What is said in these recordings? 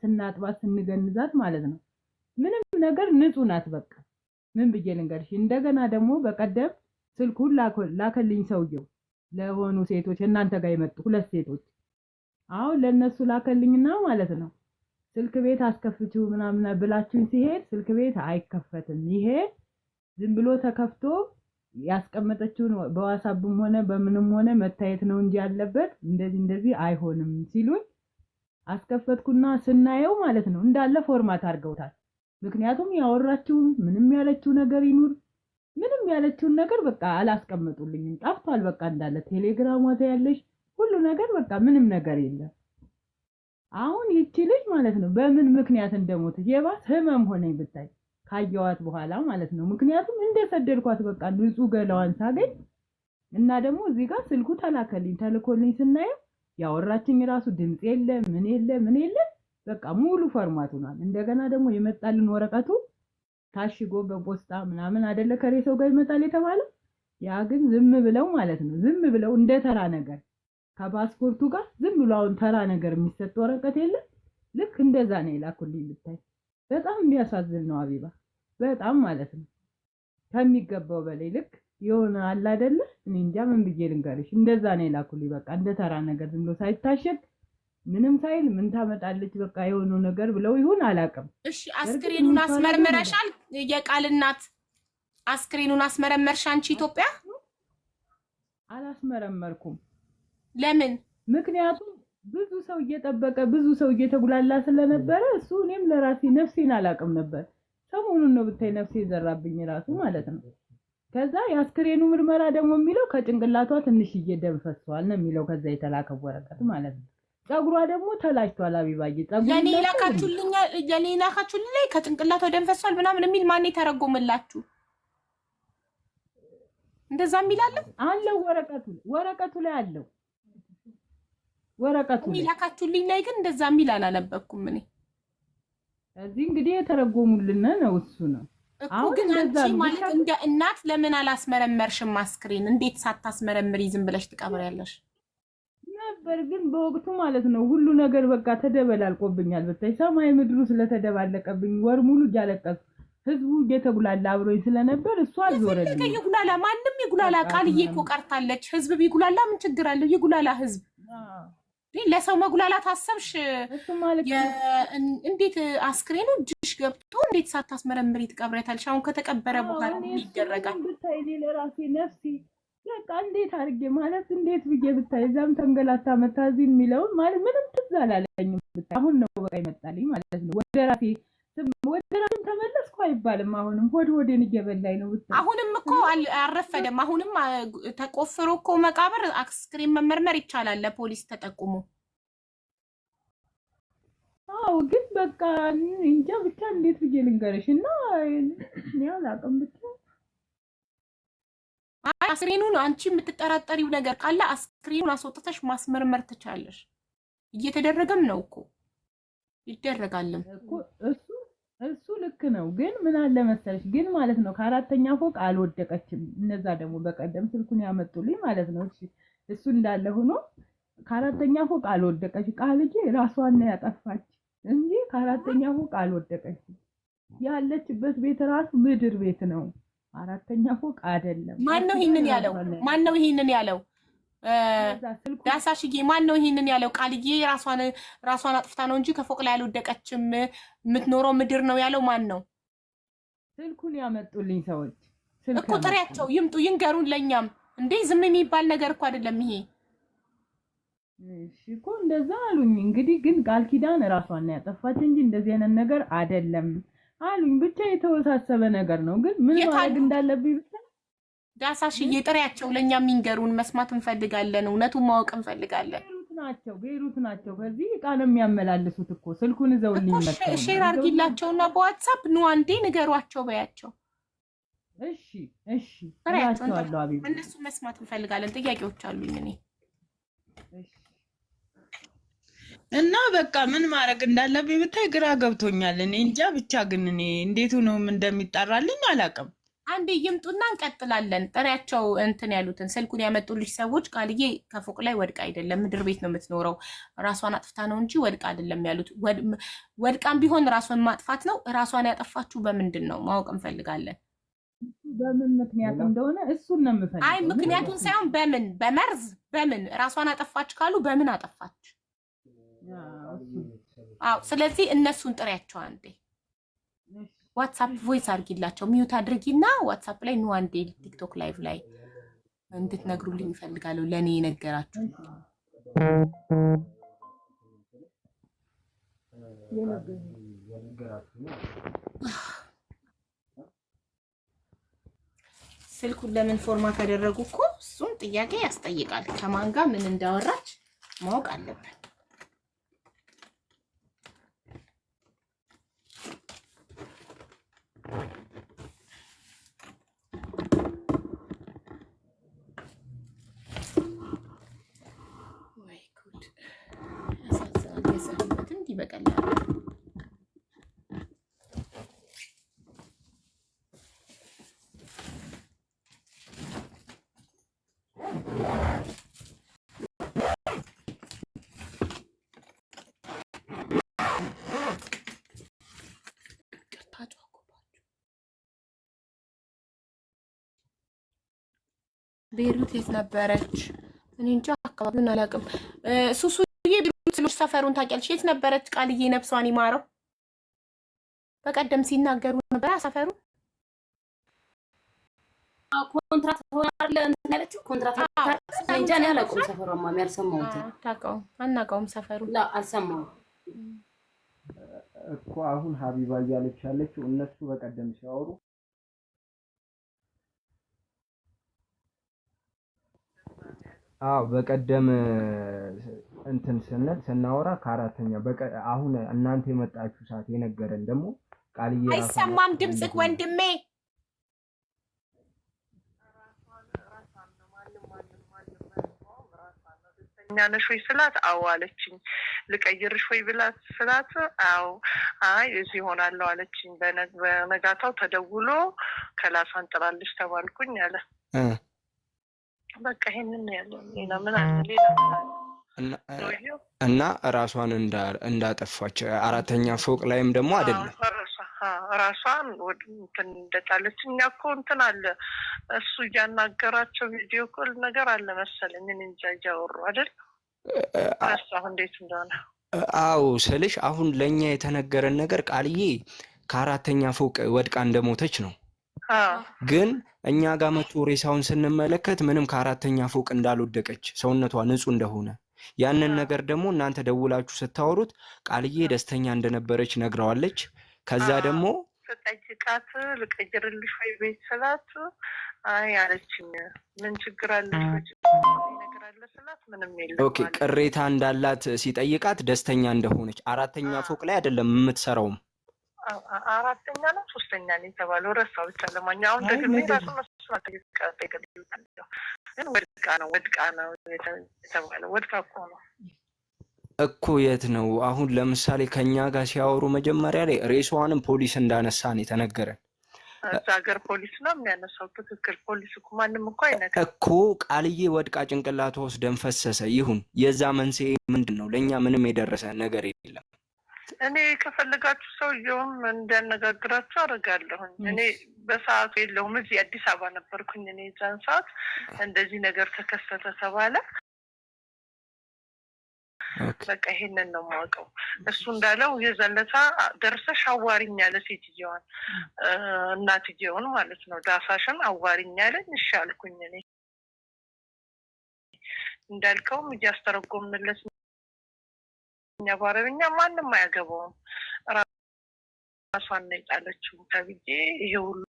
ስናጥባት ስንገንዛት ማለት ነው ምንም ነገር ንጹህ ናት በቃ ምን ብዬ ልንገርሽ እንደገና ደግሞ በቀደም ስልኩን ላከልኝ ሰውየው ለሆኑ ሴቶች እናንተ ጋር የመጡ ሁለት ሴቶች አሁን ለነሱ ላከልኝና ማለት ነው ስልክ ቤት አስከፍቺው ምናምን ብላችሁኝ ሲሄድ ስልክ ቤት አይከፈትም ይሄ ዝም ብሎ ተከፍቶ ያስቀመጠችውን በዋትስአፕም ሆነ በምንም ሆነ መታየት ነው እንጂ ያለበት እንደዚህ አይሆንም ሲሉኝ አስከፈትኩና ስናየው ማለት ነው እንዳለ ፎርማት አድርገውታል ምክንያቱም ያወራችው ምንም ያለችው ነገር ይኑር ምንም ያለችው ነገር በቃ አላስቀመጡልኝም ጠፍቷል በቃ እንዳለ ቴሌግራም ወታ ያለሽ ሁሉ ነገር በቃ ምንም ነገር የለም አሁን ይቺ ልጅ ማለት ነው በምን ምክንያት እንደሞተች የባስ ህመም ሆነኝ ብታይ ካየዋት በኋላ ማለት ነው ምክንያቱም እንደሰደድኳት በቃ ንጹህ ገላዋን ሳገኝ እና ደግሞ እዚህ ጋር ስልኩ ተልኮልኝ ስናየው ያወራችኝ ራሱ ድምጽ የለ ምን የለ በቃ ሙሉ ፎርማት ሆኗል እንደገና ደግሞ የመጣልን ወረቀቱ ታሽጎ በፖስታ ምናምን አይደለ ከሬሰው ጋር ይመጣል የተባለው ያ ግን ዝም ብለው ማለት ነው ዝም ብለው እንደ ተራ ነገር ከፓስፖርቱ ጋር ዝም ብለው አሁን ተራ ነገር የሚሰጥ ወረቀት የለ ልክ እንደዛ ነው ይላኩልኝ ብታይ በጣም የሚያሳዝን ነው አቢባ በጣም ማለት ነው ከሚገባው በላይ ልክ የሆነ አለ አይደለ እኔ እንጃ ምን ብዬ ልንገርሽ እንደዛ ነው ይላኩልኝ በቃ እንደ ተራ ነገር ዝም ብሎ ሳይታሸግ ምንም ሳይል ምን ታመጣለች በቃ የሆነ ነገር ብለው ይሁን አላቀም እሺ አስክሬኑን አስመርመረሻል የቃል እናት አስክሬኑን አስመረመርሽ አንቺ ኢትዮጵያ አላስመረመርኩም ለምን ምክንያቱም ብዙ ሰው እየጠበቀ ብዙ ሰው እየተጉላላ ስለነበረ እሱ እኔም ለራሴ ነፍሴን አላቀም ነበር ሰሞኑን ነው ብታይ ነፍሴ ዘራብኝ ራሱ ማለት ነው ከዛ የአስክሬኑ ምርመራ ደግሞ የሚለው ከጭንቅላቷ ትንሽዬ ደም ፈሷል ነው የሚለው ከዛ የተላከው ወረቀት ማለት ነው ጸጉሯ ደግሞ ተላጭቷል አቢባዬ ጸጉሩ ለኔ ላካችሁልኝ ላይ ከጭንቅላቷ ደም ፈሷል ምናምን የሚል ማን ተረጎመላችሁ እንደዛ የሚላል አለው ወረቀቱ ላይ አለው ወረቀቱ ላካችሁልኝ ላይ ግን እንደዛ የሚል አላነበብኩም እኔ እዚህ እንግዲህ የተረጎሙልን ነው እሱ ነው እኮ ግን አንቺ ማለት እንደ እናት ለምን አላስመረመርሽም አስክሬን እንዴት ሳታስመረምሪ ዝም ብለሽ ትቀብሪያለሽ ነበር ግን በወቅቱ ማለት ነው ሁሉ ነገር በቃ ተደበላልቆብኛል በታይ ሰማይ ምድሩ ስለተደባለቀብኝ ወር ሙሉ ያለቀስኩ ህዝቡ እየተጉላላ አብሮኝ ስለነበር እሷ አልዞረልኝ ይጉላላ ማንንም ይጉላላ ቃልዬ እኮ ቀርታለች ህዝብ ቢጉላላ ምን ችግር አለው ይጉላላ ህዝብ ለሰው መጉላላት አሰብሽ እንዴት አስክሬኑ እጅሽ ገብቶ እንዴት ሳታስመረምሪ ትቀብሪያታለሽ አሁን ከተቀበረ በኋላ ይደረጋል ብታይ ለራሴ ነፍሲ በቃ እንዴት አድርጌ ማለት እንዴት ብዬ ብታይ እዛም ተንገላታ መታዚ የሚለው ማለት ምንም ትዝ አላለኝም ብታይ አሁን ነው በቃ ይመጣልኝ ማለት ነው ወደ ራሴ ተመለስኩ አይባልም አሁንም ሆዴን እየበላኝ ነው ብታይ አሁንም እኮ አረፈደም አሁንም ተቆፍሮ እኮ መቃብር አስክሬን መመርመር ይቻላል ለፖሊስ ተጠቁሞ አው ግን በቃ እንጃ ብቻ እንዴት ብዬ ልንገርሽና ያው አላውቅም ብቻ አስክሬኑን አንቺ የምትጠራጠሪው ነገር ካለ አስክሬኑን አስወጥተሽ ማስመርመር ትቻለሽ እየተደረገም ነው እኮ ይደረጋልም እኮ እሱ ልክ ነው ግን ምን አለ መሰለሽ ግን ማለት ነው ከአራተኛ ፎቅ አልወደቀችም እነዛ ደግሞ በቀደም ስልኩን ያመጡልኝ ማለት ነው እሱ እንዳለ ሆኖ ከአራተኛ ፎቅ አልወደቀች ቃልዬ ራሷን ነው ያጠፋች እንጂ ከአራተኛ ፎቅ አልወደቀች ያለችበት ቤት ራሱ ምድር ቤት ነው አራተኛ ፎቅ አይደለም ማን ነው ይሄንን ያለው ዳሳሽዬ ማን ነው ይሄንን ያለው ቃልዬ ራሷን አጥፍታ ነው እንጂ ከፎቅ ላይ አልወደቀችም የምትኖረው ምድር ነው ያለው ማን ነው ስልኩን ያመጡልኝ ሰዎች እኮ ጥሪያቸው ይምጡ ይንገሩን ለኛም እንዴ ዝም የሚባል ነገር እኮ አይደለም ይሄ እሺ እኮ እንደዛ አሉኝ እንግዲህ ግን ቃል ኪዳን ራሷን ነው ያጠፋች እንጂ እንደዚህ አይነት ነገር አይደለም አሉኝ ብቻ የተወሳሰበ ነገር ነው ግን ምን ማድረግ እንዳለብኝ ብቻ ዳሳሽዬ ጥሪያቸው ለኛም ይንገሩን መስማት እንፈልጋለን እውነቱን ማወቅ እንፈልጋለን ቤሩት ናቸው ከዚህ ቃል የሚያመላልሱት እኮ ስልኩን ዘውልኝ መጣው ሼር አርጊላቸውና በዋትስአፕ ነው አንዴ ንገሯቸው በያቸው እሺ ጥሪያቸው አቢብ እነሱ መስማት እንፈልጋለን ጥያቄዎች አሉኝ እኔ እና በቃ ምን ማድረግ እንዳለብኝ ብታይ ግራ ገብቶኛል እኔ እንጃ ብቻ ግን እኔ እንዴት ነው እንደሚጣራልኝ አላውቅም አንዴ ይምጡና እንቀጥላለን። ጥሪያቸው እንትን ያሉትን ስልኩን ያመጡልሽ ሰዎች ቃልዬ ከፎቅ ላይ ወድቃ አይደለም ምድር ቤት ነው የምትኖረው፣ ራሷን አጥፍታ ነው እንጂ ወድቃ አይደለም ያሉት። ወድቃም ቢሆን ራሷን ማጥፋት ነው። ራሷን ያጠፋችሁ በምንድን ነው ማወቅ እንፈልጋለን። በምን ምክንያት እንደሆነ እሱን ነው የምፈልገው። አይ ምክንያቱን ሳይሆን በምን በመርዝ በምን ራሷን አጠፋች ካሉ በምን አጠፋች? አዎ ስለዚህ እነሱን ጥሪያቸው አንዴ ዋትስአፕ ቮይስ አድርጊላቸው፣ ሚዩት አድርጊና ዋትስአፕ ላይ ኑ አንዴ ቲክቶክ ላይቭ ላይ እንድትነግሩልኝ እፈልጋለሁ ለኔ የነገራችሁ። ስልኩን ለምን ፎርማት ያደረጉ እኮ እሱን ጥያቄ ያስጠይቃል። ከማን ጋር ምን እንዳወራች ማወቅ አለብን። ወይ ጉድ ያሳዝናል። የሰው ህይወት እንዲህ በቀላሉ ቤሩት የት ነበረች? እኔ እንጃ አካባቢውን አላውቅም። ሱሱዬ ቤሩት ልጅ ሰፈሩን ታውቂያለሽ? የት ነበረች? ቃልዬ ነፍሷን ይማረው በቀደም ሲናገሩ ነበር ሰፈሩ ኮንትራት ሆናለ እንትን ያለችው ኮንትራት እንጃ ነው ያላውቅም። ሰፈሩማ ያልሰማሁት ታውቀው አናውቀውም። ሰፈሩ ላ አልሰማሁም እኮ አሁን ሀቢባ እያለች ያለችው እነሱ በቀደም ሲያወሩ በቀደም እንትን ስናወራ ከአራተኛ አሁን እናንተ የመጣችሁ ሰዓት የነገረን ደግሞ ቃልዬ አይሰማም ድምጽክ ወንድሜ። ኛነሽ ወይ ስላት አዎ አለችኝ። ልቀይርሽ ወይ ብላት ስላት አዎ አይ እዚህ ሆናለሁ አለችኝ። በነጋታው ተደውሎ ክላሷን ጥራልሽ ተባልኩኝ አለ። በቃ ይሄንን ያለው ሌላ ምን አለ? ሌላ እና ራሷን እንዳጠፋች አራተኛ ፎቅ ላይም ደግሞ አይደለም ራሷን እንትን እንደጣለች። እኛ እኮ እንትን አለ እሱ እያናገራቸው ቪዲዮ ኮል ነገር አለ መሰለኝ። እኔ እንጃ እያወሩ አይደል ራሷ እንዴት እንደሆነ። አዎ ስልሽ አሁን ለኛ የተነገረን ነገር ቃልዬ ከአራተኛ ፎቅ ወድቃ እንደሞተች ነው። ግን እኛ ጋር መቶ ሬሳውን ስንመለከት ምንም ከአራተኛ ፎቅ እንዳልወደቀች ሰውነቷ ንጹህ እንደሆነ ያንን ነገር ደግሞ እናንተ ደውላችሁ ስታወሩት ቃልዬ ደስተኛ እንደነበረች ነግረዋለች። ከዛ ደግሞ ተጠይቃት ልቀይርልሽ ወይ ቤት ስላት አይ አለችኝ። ምን ችግር አለሽ ነገር አለ ስላት ምንም የለም። ኦኬ ቅሬታ እንዳላት ሲጠይቃት ደስተኛ እንደሆነች አራተኛ ፎቅ ላይ አይደለም የምትሰራውም አራተኛ ነው ሶስተኛ ነው የተባለው ረሳው ብቻ። ለማንኛውም ደግሞ ራሱ መስዋዕት ይቀጥላል። ግን ወድቃ ነው የተባለው። ወድቃ እኮ የት ነው አሁን? ለምሳሌ ከኛ ጋር ሲያወሩ መጀመሪያ ላይ ሬሷንም ፖሊስ እንዳነሳ ነው የተነገረን። እዛ ሀገር ፖሊስ ነው የሚያነሳው። ትክክል። ፖሊስ እኮ ማንም እኮ አይነካም እኮ። ቃልዬ ወድቃ ጭንቅላቷ ውስጥ ደም ፈሰሰ። ይሁን የዛ መንስኤ ምንድነው? ለኛ ምንም የደረሰ ነገር የለም። እኔ ከፈለጋችሁ ሰውየውም እንዲያነጋግራችሁ አደርጋለሁኝ። እኔ በሰዓቱ የለውም እዚህ አዲስ አበባ ነበርኩኝ። እኔ ዛን ሰዓት እንደዚህ ነገር ተከሰተ ተባለ። በቃ ይሄንን ነው የማውቀው። እሱ እንዳለው የዘለታ ደርሰሽ አዋሪኝ ያለ ሴትዮዋን እናትየውን ማለት ነው ዳሳሽን አዋሪኝ ያለኝ። እሺ አልኩኝ። እኔ እንዳልከውም እያስተረጎምንለት እኛ ባረብኛ ማንም አያገባውም። ራሷን ነው የጣለችው ተብዬ ይሄ ሁሉ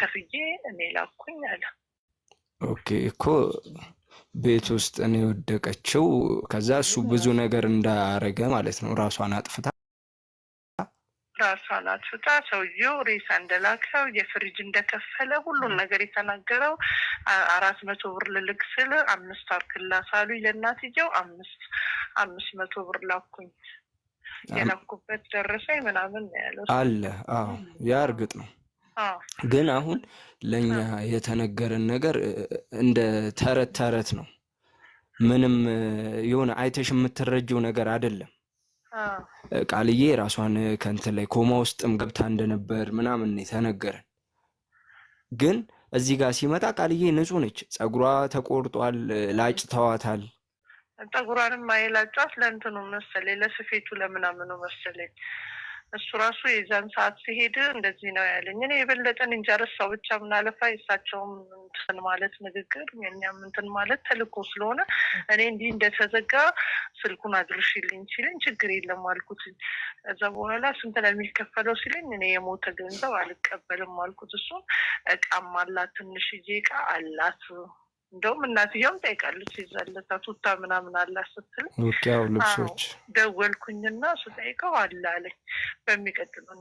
ከፍዬ እኔ ላኩኝ አለ። ኦኬ እኮ ቤት ውስጥ ነው የወደቀችው። ከዛ እሱ ብዙ ነገር እንዳረገ ማለት ነው። ራሷን አጥፍታ ሰውየው ሬሳ እንደላከው የፍሪጅ እንደከፈለ ሁሉን ነገር የተናገረው 400 ብር ልልክ ስል 5 አርክላ ሳሉ ለእናትየው 500 ብር ላኩኝ። የላኩበት ደረሰኝ ምናምን ነው ያለው አለ። አዎ ያ እርግጥ ነው። ግን አሁን ለኛ የተነገረን ነገር እንደ ተረት ነው። ምንም የሆነ አይተሽ የምትረጂው ነገር አይደለም። ቃልዬ ራሷን ከእንትን ላይ ኮማ ውስጥም ገብታ እንደነበር ምናምን የተነገረን። ግን እዚህ ጋር ሲመጣ ቃልዬ ንጹህ ነች። ፀጉሯ ተቆርጧል፣ ላጭተዋታል። ፀጉሯንም አይላጫት ለእንትኑ መሰለኝ ለስፌቱ ለምናምኑ መሰለኝ። እሱ ራሱ የዛን ሰዓት ሲሄድ እንደዚህ ነው ያለኝ። እኔ የበለጠን እንጃ ረሳው። ብቻ ምን አለፋ የእሳቸውም እንትን ማለት ንግግር የኛም እንትን ማለት ተልኮ ስለሆነ እኔ እንዲህ እንደተዘጋ ስልኩን አድርሽልኝ ሲለኝ ችግር የለም አልኩት። ከዛ በኋላ ስንት ነው የሚከፈለው ሲለኝ እኔ የሞተ ገንዘብ አልቀበልም አልኩት። እሱም እቃም አላት፣ ትንሽዬ እቃ አላት። እንደውም እናትየውም ጠይቃለች ይዛለታ ቱታ ምናምን አላት ስትል ውቂያው ልብሶች ደወልኩኝና እሱ ጠይቀው አለ አለኝ። በሚቀጥለው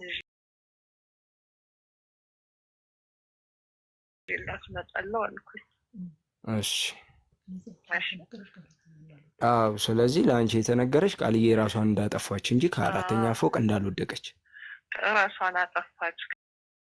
ይላት መጣለው አልኩኝ። እሺ አዎ። ስለዚህ ለአንቺ የተነገረች ቃልዬ ራሷን እንዳጠፋች እንጂ ከአራተኛ ፎቅ እንዳልወደቀች። ራሷን አጠፋች